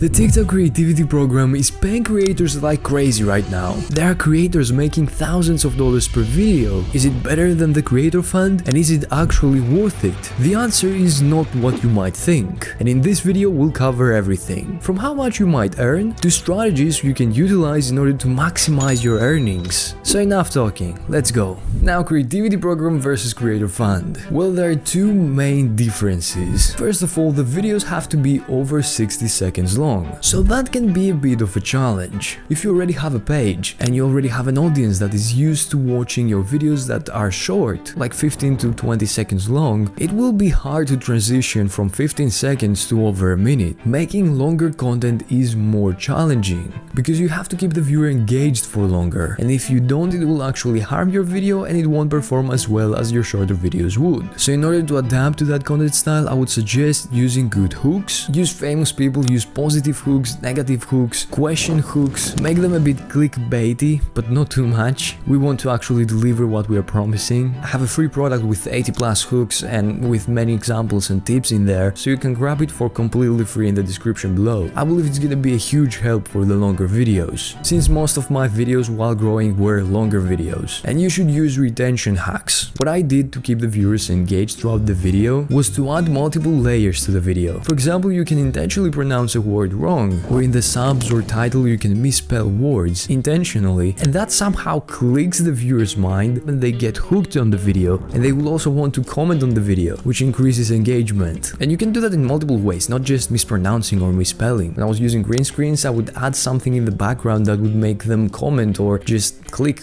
The TikTok creativity program is paying creators like crazy right now. There are creators making thousands of dollars per video. Is it better than the creator fund? And is it actually worth it? The answer is not what you might think. And in this video we'll cover everything. From how much you might earn, to strategies you can utilize in order to maximize your earnings. So enough talking, let's go. Now, creativity program versus creator fund. Well, there are two main differences. First of all, the videos have to be over 60 seconds long. So that can be a bit of a challenge. If you already have a page and you already have an audience that is used to watching your videos that are short, like 15 to 20 seconds long, it will be hard to transition from 15 seconds to over a minute. Making longer content is more challenging because you have to keep the viewer engaged for longer, and if you don't, it will actually harm your video and it won't perform as well as your shorter videos would. So in order to adapt to that content style, I would suggest using good hooks. Use famous people, use positive hooks, negative hooks, question hooks, make them a bit clickbaity, but not too much. We want to actually deliver what we are promising. I have a free product with 80 plus hooks and with many examples and tips in there, so you can grab it for completely free in the description below. I believe it's gonna be a huge help for the longer videos, since most of my videos while growing were longer videos. And you should use retention hacks. What I did to keep the viewers engaged throughout the video was to add multiple layers to the video. For example, you can intentionally pronounce a word wrong, or in the subs or title you can misspell words intentionally, and that somehow clicks the viewer's mind and they get hooked on the video, and they will also want to comment on the video, which increases engagement. And you can do that in multiple ways, not just mispronouncing or misspelling. When I was using green screens, I would add something in the background that would make them comment or just click,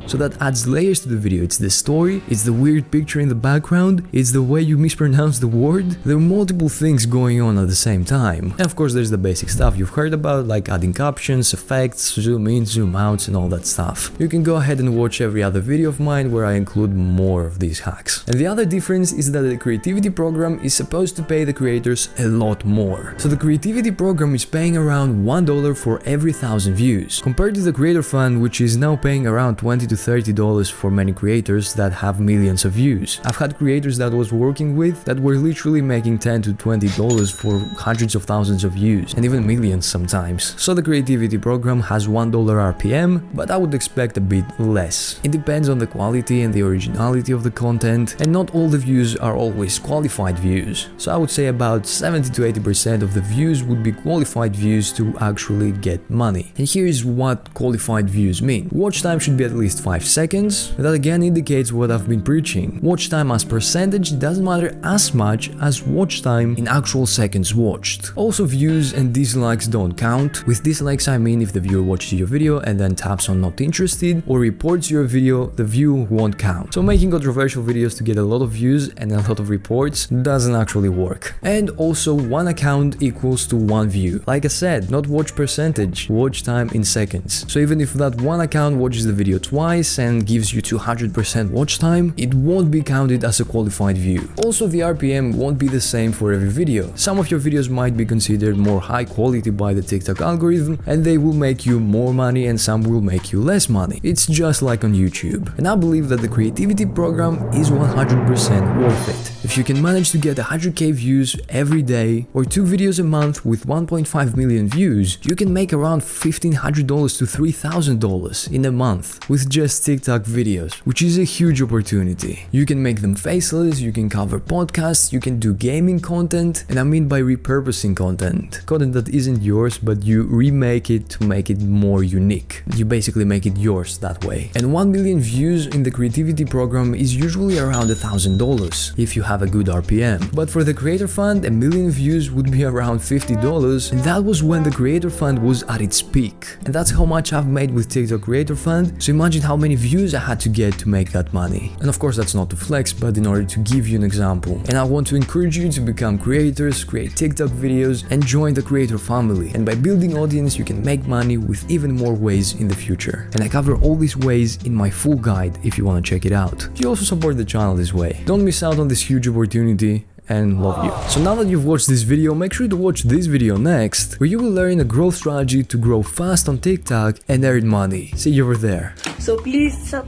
so that adds layers to the video. It's the story, it's the weird picture in the background, it's the way you mispronounce the word. There are multiple things going on at the same time. And of course there's the basic stuff you've heard about, like adding captions, effects, zoom in, zoom outs, and all that stuff. You can go ahead and watch every other video of mine where I include more of these hacks. And the other difference is that the creativity program is supposed to pay the creators a lot more. So the creativity program is paying around $1 for every 1,000 views, compared to the creator fund, which is now paying around $20 to $30 for many creators that have millions of views. I've had creators that I was working with that were literally making $10 to $20 for hundreds of thousands of views, and even millions sometimes. So the creativity program has $1 RPM, but I would expect a bit less. It depends on the quality and the originality of the content, and not all the views are always qualified views. So I would say about 70 to 80% of the views would be qualified views to actually get money. And here is what qualified views mean. Watch time should be at least 5 seconds. That again indicates what I've been preaching. Watch time as percentage doesn't matter as much as watch time in actual seconds watched. Also, views and dislikes don't count. With dislikes I mean if the viewer watches your video and then taps on not interested or reports your video, the view won't count. So making controversial videos to get a lot of views and a lot of reports doesn't actually work. And also, one account equals to one view. Like I said, not watch percentage, watch time in seconds. So even if that one account watches the video twice and gives you 200% watch time, it won't be counted as a qualified view. Also, the RPM won't be the same for every video. Some of your videos might be considered more high quality by the TikTok algorithm and they will make you more money, and some will make you less money. It's just like on YouTube. And I believe that the creativity program is 100% worth it. If you can manage to get 100k views every day or 2 videos a month with 1.5 million views, you can make around $1,500 to $3,000 in a month with just TikTok videos, which is a huge opportunity. You can make them faceless, you can cover podcasts, you can do gaming content, and I mean by repurposing content that isn't yours, but you remake it to make it more unique. You basically make it yours that way. And 1 million views in the creativity program is usually around $1,000 if you have a good RPM. But for the creator fund, 1 million views would be around $50, and that was when the creator fund was at its peak. And that's how much I've made with TikTok creator fund, so imagine how many views I had to get to make that money. And of course that's not to flex, but in order to give you an example. And I want to encourage you to become creators, create TikTok videos, and join the creator family. And by building audience, you can make money with even more ways in the future. And I cover all these ways in my full guide if you want to check it out. You also support the channel this way. Don't miss out on this huge opportunity, and love you. So now that you've watched this video, make sure to watch this video next, where you will learn a growth strategy to grow fast on TikTok and earn money. See you over there. So please, I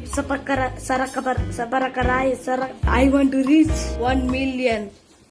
want to reach 1 million.